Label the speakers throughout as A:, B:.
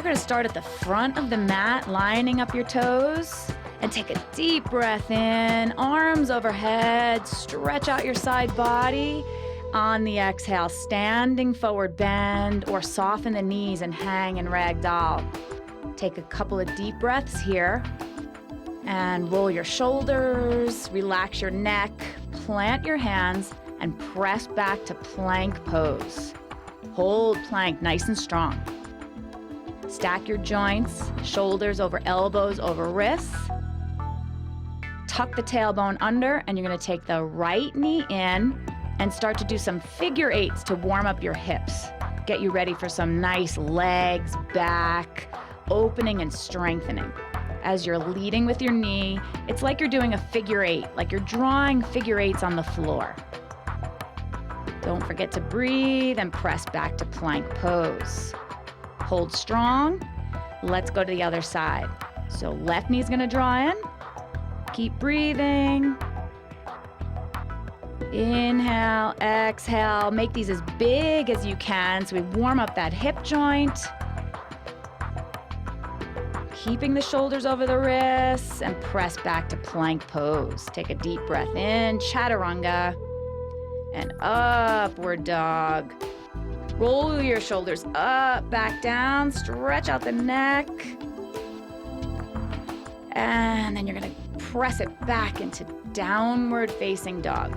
A: We're gonna start at the front of the mat, lining up your toes, and take a deep breath in, arms overhead, stretch out your side body. On the exhale, standing forward bend, or soften the knees and hang in ragdoll. Take a couple of deep breaths here, and roll your shoulders, relax your neck, plant your hands, and press back to plank pose. Hold plank nice and strong. Stack your joints, shoulders over elbows over wrists. Tuck the tailbone under, and you're gonna take the right knee in and start to do some figure eights to warm up your hips. Get you ready for some nice legs, back, opening and strengthening. As you're leading with your knee, it's like you're doing a figure eight, like you're drawing figure eights on the floor. Don't forget to breathe and press back to plank pose. Hold strong. Let's go to the other side. So left knee's gonna draw in. Keep breathing. Inhale, exhale. Make these as big as you can so we warm up that hip joint. Keeping the shoulders over the wrists and press back to plank pose. Take a deep breath in, chaturanga, and upward dog. Roll your shoulders up, back down, stretch out the neck. And then you're gonna press it back into downward facing dog.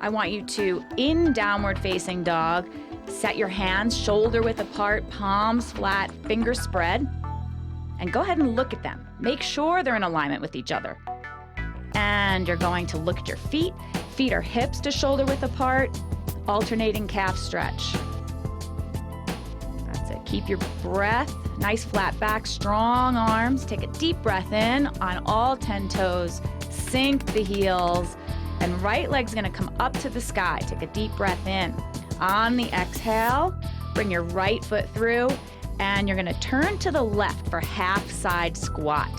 A: I want you to, in downward facing dog, set your hands shoulder width apart, palms flat, fingers spread, and go ahead and look at them. Make sure they're in alignment with each other. And you're going to look at your feet. Feet are hips to shoulder width apart, alternating calf stretch. That's it. Keep your breath, nice flat back, strong arms. Take a deep breath in on all 10 toes. Sink the heels. And right leg's gonna come up to the sky. Take a deep breath in. On the exhale, bring your right foot through, and you're gonna turn to the left for half side squat.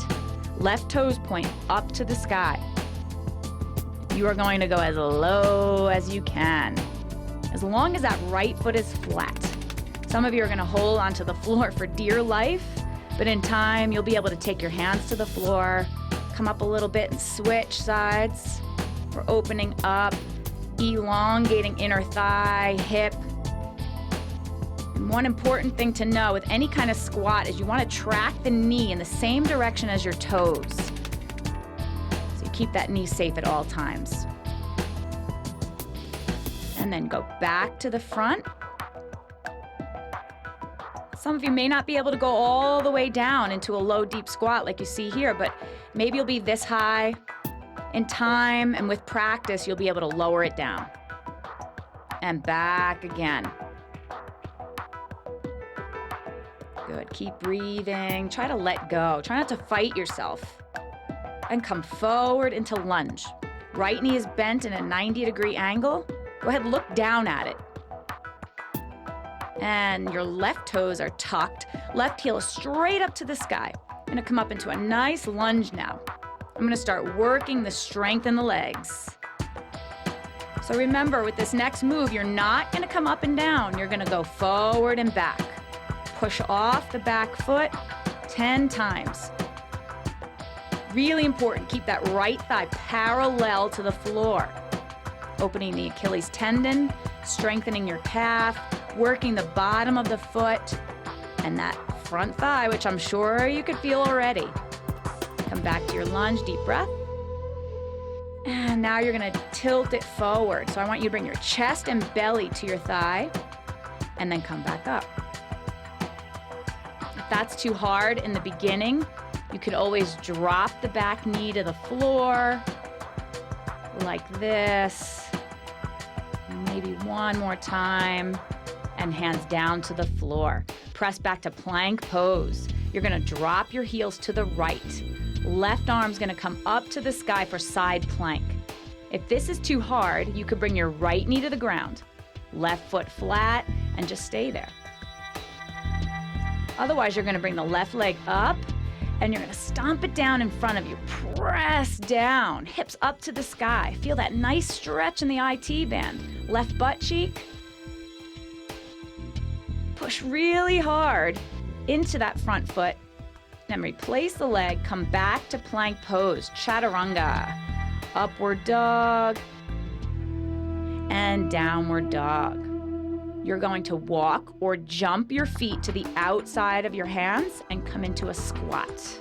A: Left toes point up to the sky. You are going to go as low as you can, as long as that right foot is flat. Some of you are gonna hold onto the floor for dear life, but in time, you'll be able to take your hands to the floor, come up a little bit and switch sides. We're opening up, elongating inner thigh, hip. And one important thing to know with any kind of squat is you want to track the knee in the same direction as your toes. So you keep that knee safe at all times. And then go back to the front. Some of you may not be able to go all the way down into a low, deep squat like you see here, but maybe you'll be this high. In time and with practice, you'll be able to lower it down. And back again. Good, keep breathing. Try to let go. Try not to fight yourself. And come forward into lunge. Right knee is bent in a 90-degree angle. Go ahead, look down at it. And your left toes are tucked. Left heel is straight up to the sky. I'm gonna come up into a nice lunge now. I'm gonna start working the strength in the legs. So remember, with this next move, you're not gonna come up and down. You're gonna go forward and back. Push off the back foot 10 times. Really important, keep that right thigh parallel to the floor. Opening the Achilles tendon, strengthening your calf, working the bottom of the foot, and that front thigh, which I'm sure you could feel already. Come back to your lunge, deep breath. And now you're gonna tilt it forward. So I want you to bring your chest and belly to your thigh, and then come back up. If that's too hard in the beginning, you could always drop the back knee to the floor, like this. Maybe one more time, and hands down to the floor. Press back to plank pose. You're gonna drop your heels to the right. Left arm's gonna come up to the sky for side plank. If this is too hard, you could bring your right knee to the ground, left foot flat, and just stay there. Otherwise, you're gonna bring the left leg up, and you're gonna stomp it down in front of you. Press down, hips up to the sky. Feel that nice stretch in the IT band. Left butt cheek. Push really hard into that front foot. Then replace the leg, come back to plank pose, chaturanga. Upward dog and downward dog. You're going to walk or jump your feet to the outside of your hands and come into a squat.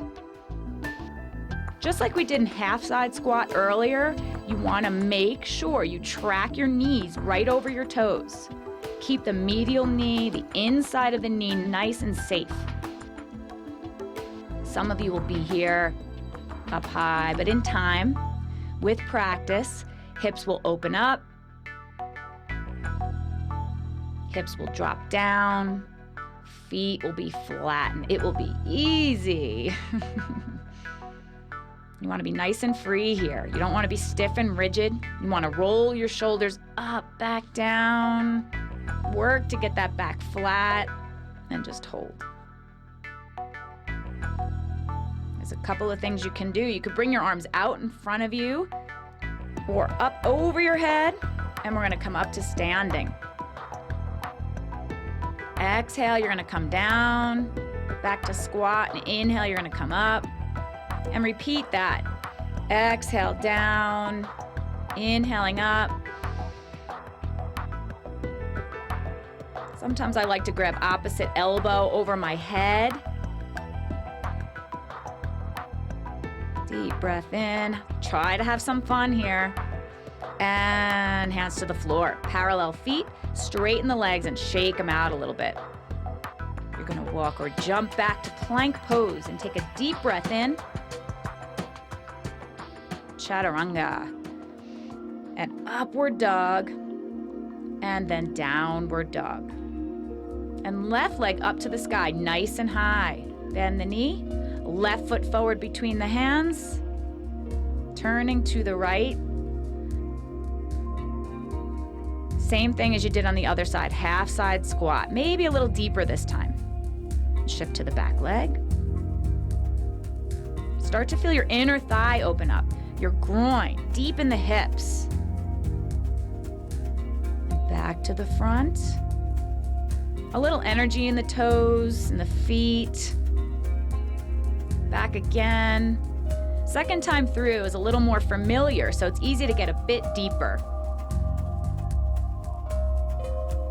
A: Just like we did in half-side squat earlier, you want to make sure you track your knees right over your toes. Keep the medial knee, the inside of the knee nice and safe. Some of you will be here up high, but in time, with practice, hips will open up, hips will drop down, feet will be flattened. It will be easy. You want to be nice and free here. You don't want to be stiff and rigid. You want to roll your shoulders up, back, down. Work to get that back flat and just hold. There's a couple of things you can do. You could bring your arms out in front of you or up over your head, and we're going to come up to standing. Exhale, you're going to come down, back to squat, and inhale, you're going to come up. And repeat that. Exhale, down, inhaling up. Sometimes I like to grab opposite elbow over my head. Deep breath in. Try to have some fun here. And hands to the floor. Parallel feet, straighten the legs and shake them out a little bit. You're going to walk or jump back to plank pose and take a deep breath in. Chaturanga. And upward dog. And then downward dog. And left leg up to the sky, nice and high. Bend the knee. Left foot forward between the hands. Turning to the right. Same thing as you did on the other side, half side squat. Maybe a little deeper this time. Shift to the back leg. Start to feel your inner thigh open up, your groin, deep in the hips. Back to the front. A little energy in the toes and the feet. Back again. Second time through is a little more familiar, so it's easy to get a bit deeper.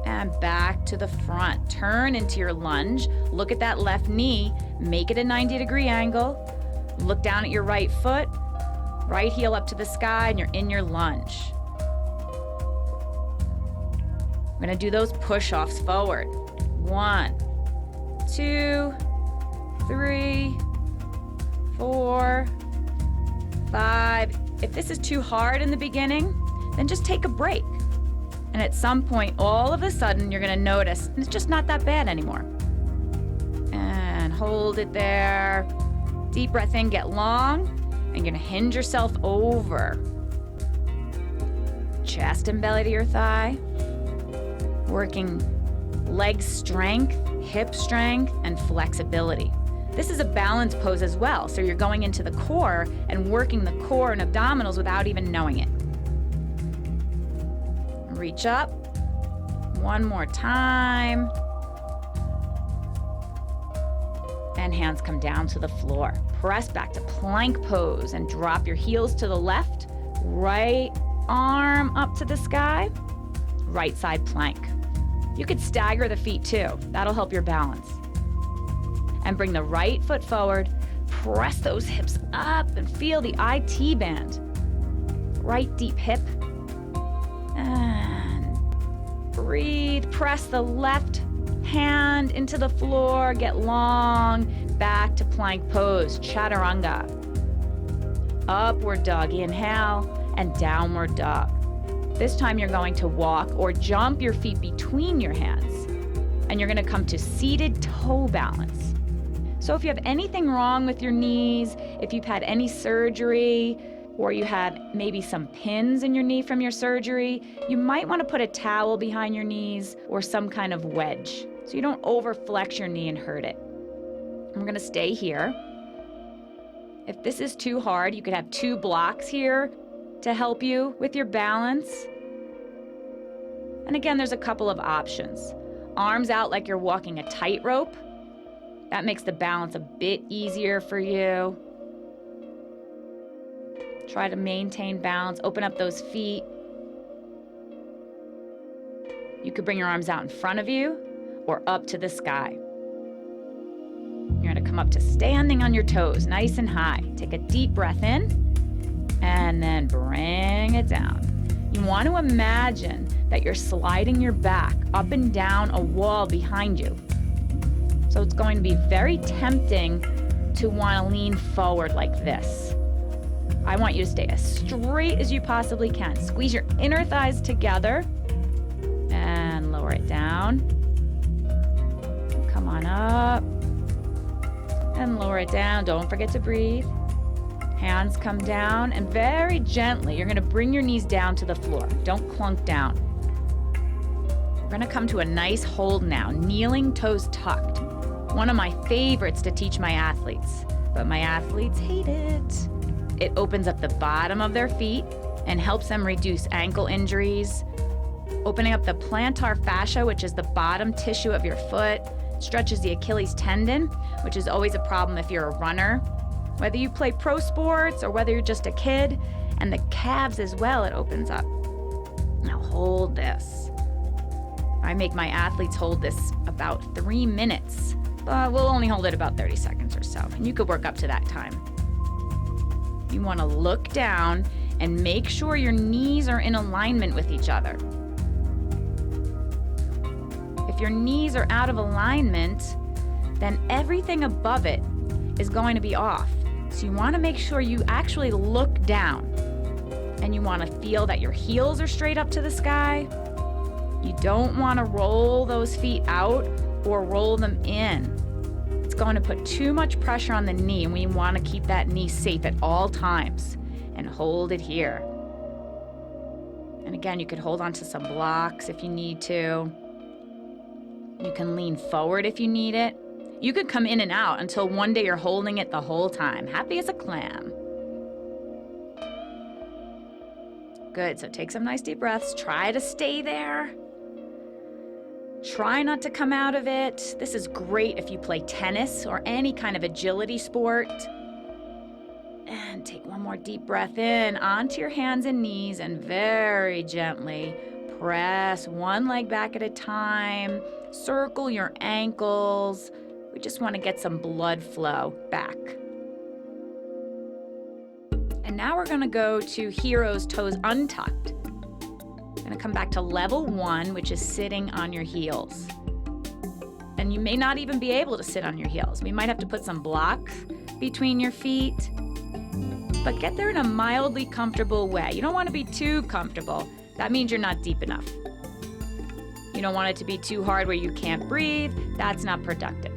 A: And back to the front. Turn into your lunge. Look at that left knee. Make it a 90-degree angle. Look down at your right foot. Right heel up to the sky, and you're in your lunge. We're gonna do those push-offs forward. 1, 2, 3, 4, 5. If this is too hard in the beginning, then just take a break. And at some point, all of a sudden, you're gonna notice it's just not that bad anymore. And hold it there. Deep breath in, get long, and you're gonna hinge yourself over. Chest and belly to your thigh. Working leg strength, hip strength, and flexibility. This is a balance pose as well, so you're going into the core and working the core and abdominals without even knowing it. Reach up. One more time. And hands come down to the floor. Press back to plank pose and drop your heels to the left. Right arm up to the sky. Right side plank. You could stagger the feet too. That'll help your balance. And bring the right foot forward. Press those hips up and feel the IT band. Right deep hip. And breathe. Press the left hand into the floor. Get long. Back to plank pose. Chaturanga. Upward dog. Inhale. And downward dog. This time you're going to walk or jump your feet between your hands. And you're going to come to seated toe balance. So if you have anything wrong with your knees, if you've had any surgery, or you had maybe some pins in your knee from your surgery, you might want to put a towel behind your knees or some kind of wedge so you don't overflex your knee and hurt it. And we're going to stay here. If this is too hard, you could have 2 blocks here to help you with your balance. And again, there's a couple of options. Arms out like you're walking a tightrope, That makes the balance a bit easier for you. Try to maintain balance. Open up those feet. You could bring your arms out in front of you or up to the sky. You're going to come up to standing on your toes, nice and high. Take a deep breath in and then bring it down. You want to imagine that you're sliding your back up and down a wall behind you. So it's going to be very tempting to want to lean forward like this. I want you to stay as straight as you possibly can. Squeeze your inner thighs together and lower it down. Come on up and lower it down. Don't forget to breathe. Hands come down, and very gently, you're going to bring your knees down to the floor. Don't clunk down. We're going to come to a nice hold now, kneeling, toes tucked. One of my favorites to teach my athletes, but my athletes hate it. It opens up the bottom of their feet and helps them reduce ankle injuries, opening up the plantar fascia, which is the bottom tissue of your foot, stretches the Achilles tendon, which is always a problem if you're a runner. Whether you play pro sports or whether you're just a kid, and the calves as well, it opens up. Now hold this. I make my athletes hold this about 3 minutes, but we'll only hold it about 30 seconds or so, and you could work up to that time. You want to look down and make sure your knees are in alignment with each other. If your knees are out of alignment, then everything above it is going to be off. So you want to make sure you actually look down, and you want to feel that your heels are straight up to the sky. You don't want to roll those feet out or roll them in. It's going to put too much pressure on the knee, and we want to keep that knee safe at all times and hold it here. And again, you could hold on to some blocks if you need to. You can lean forward if you need it. You could come in and out until one day you're holding it the whole time, happy as a clam. Good, so take some nice deep breaths. Try to stay there. Try not to come out of it. This is great if you play tennis or any kind of agility sport. And take one more deep breath in onto your hands and knees, and very gently press one leg back at a time. Circle your ankles. We just want to get some blood flow back. And now we're going to go to Hero's Toes Untucked. We're going to come back to level 1, which is sitting on your heels. And you may not even be able to sit on your heels. We might have to put some blocks between your feet. But get there in a mildly comfortable way. You don't want to be too comfortable. That means you're not deep enough. You don't want it to be too hard where you can't breathe. That's not productive.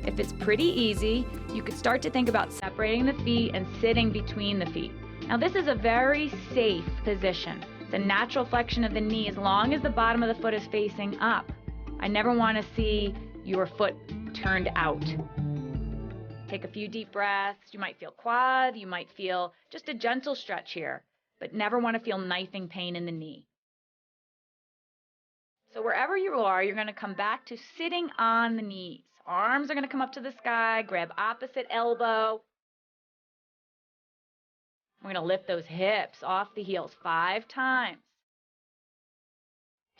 A: If it's pretty easy, you could start to think about separating the feet and sitting between the feet. Now this is a very safe position. It's a natural flexion of the knee as long as the bottom of the foot is facing up. I never want to see your foot turned out. Take a few deep breaths. You might feel quad, you might feel just a gentle stretch here, but never want to feel knifing pain in the knee. So wherever you are, you're going to come back to sitting on the knees. Arms are going to come up to the sky, grab opposite elbow. We're going to lift those hips off the heels 5 times.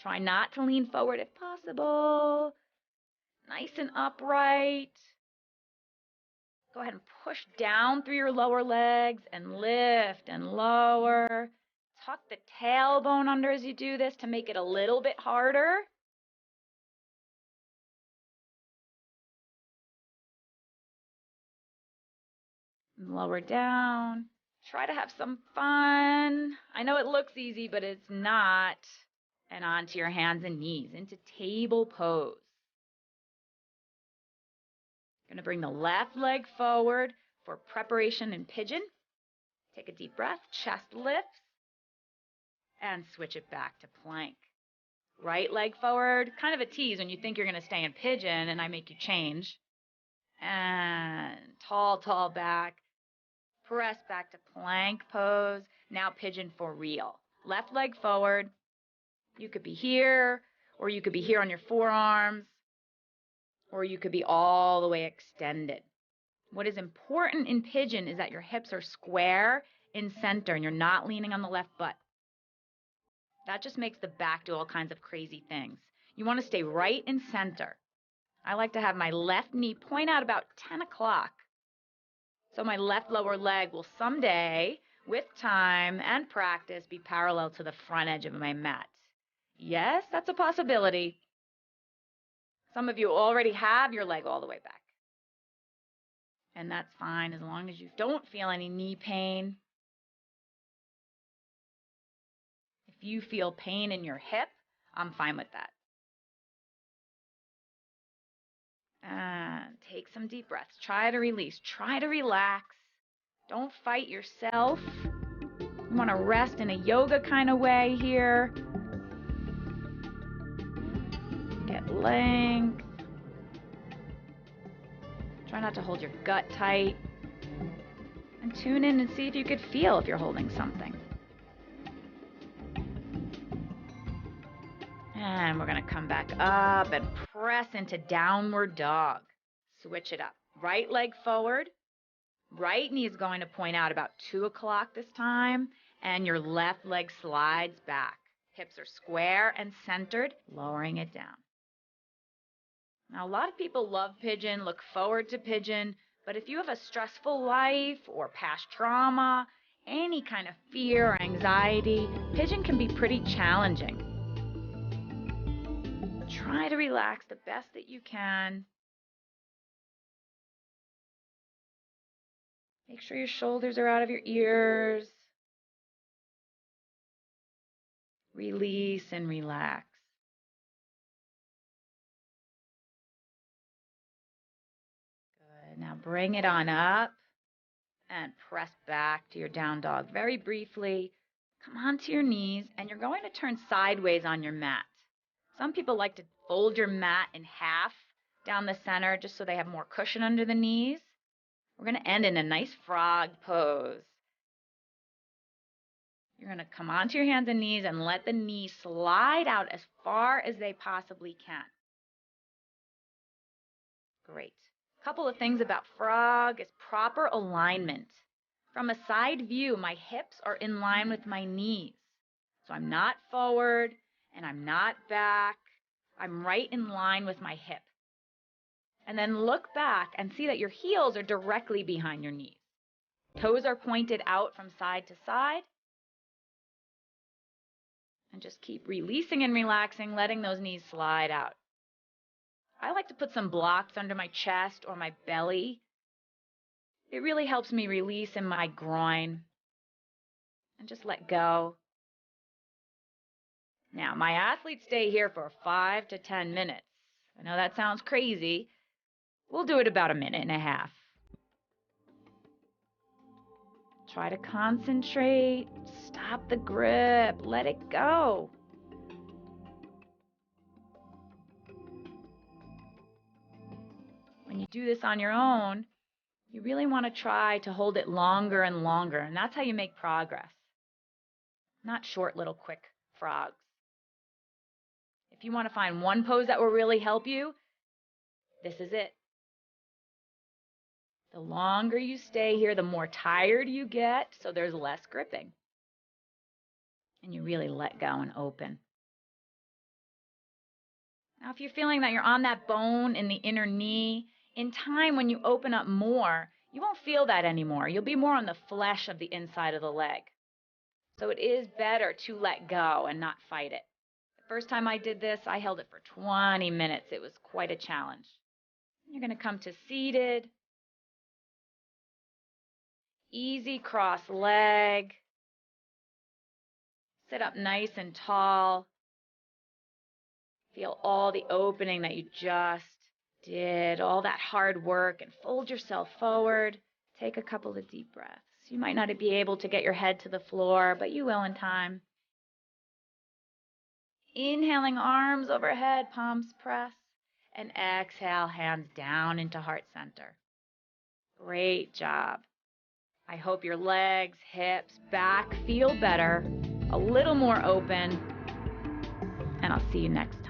A: Try not to lean forward if possible. Nice and upright. Go ahead and push down through your lower legs and lift and lower. Tuck the tailbone under as you do this to make it a little bit harder. Lower down. Try to have some fun. I know it looks easy, but it's not. And onto your hands and knees into table pose. Going to bring the left leg forward for preparation in pigeon. Take a deep breath, chest lifts, and switch it back to plank. Right leg forward, kind of a tease when you think you're going to stay in pigeon and I make you change. And tall, tall back. Press back to plank pose. Now pigeon for real. Left leg forward. You could be here, or you could be here on your forearms. or you could be all the way extended. What is important in pigeon is that your hips are square in center and you're not leaning on the left butt. That just makes the back do all kinds of crazy things. You want to stay right in center. I like to have my left knee point out about 10 o'clock. So my left lower leg will someday, with time and practice, be parallel to the front edge of my mat. Yes, that's a possibility. Some of you already have your leg all the way back. And that's fine as long as you don't feel any knee pain. If you feel pain in your hip, I'm fine with that. And take some deep breaths. Try to release. Try to relax. Don't fight yourself. You want to rest in a yoga kind of way here. Get length. Try not to hold your gut tight. And tune in and see if you could feel if you're holding something. And we're going to come back up and press into downward dog. Switch it up. Right leg forward. Right knee is going to point out about 2 o'clock this time. And your left leg slides back. Hips are square and centered, lowering it down. Now, a lot of people love pigeon, look forward to pigeon. But if you have a stressful life or past trauma, any kind of fear or anxiety, pigeon can be pretty challenging. Try to relax the best that you can. Make sure your shoulders are out of your ears. Release and relax. Good. Now bring it on up and press back to your down dog very briefly. Come onto your knees, and you're going to turn sideways on your mat. Some people like to fold your mat in half down the center just so they have more cushion under the knees. We're going to end in a nice frog pose. You're going to come onto your hands and knees and let the knees slide out as far as they possibly can. Great. A couple of things about frog is proper alignment. From a side view, my hips are in line with my knees. So I'm not forward and I'm not back. I'm right in line with my hip. And then look back and see that your heels are directly behind your knees. Toes are pointed out from side to side. And just keep releasing and relaxing, letting those knees slide out. I like to put some blocks under my chest or my belly. It really helps me release in my groin and just let go. Now, my athletes stay here for 5 to 10 minutes. I know that sounds crazy. We'll do it about 1.5 minutes. Try to concentrate. Stop the grip. Let it go. When you do this on your own, you really want to try to hold it longer and longer, and that's how you make progress. Not short little quick frogs. If you want to find one pose that will really help you, this is it. The longer you stay here, the more tired you get, so there's less gripping. And you really let go and open. Now, if you're feeling that you're on that bone in the inner knee, in time when you open up more, you won't feel that anymore. You'll be more on the flesh of the inside of the leg. So it is better to let go and not fight it. The first time I did this, I held it for 20 minutes. It was quite a challenge. You're going to come to seated. Easy cross leg. Sit up nice and tall. Feel all the opening that you just did, all that hard work, and fold yourself forward. Take a couple of deep breaths. You might not be able to get your head to the floor, but you will in time. Inhaling, arms overhead, palms press, and exhale, hands down into heart center. Great job. I hope your legs, hips, back feel better, a little more open, and I'll see you next time.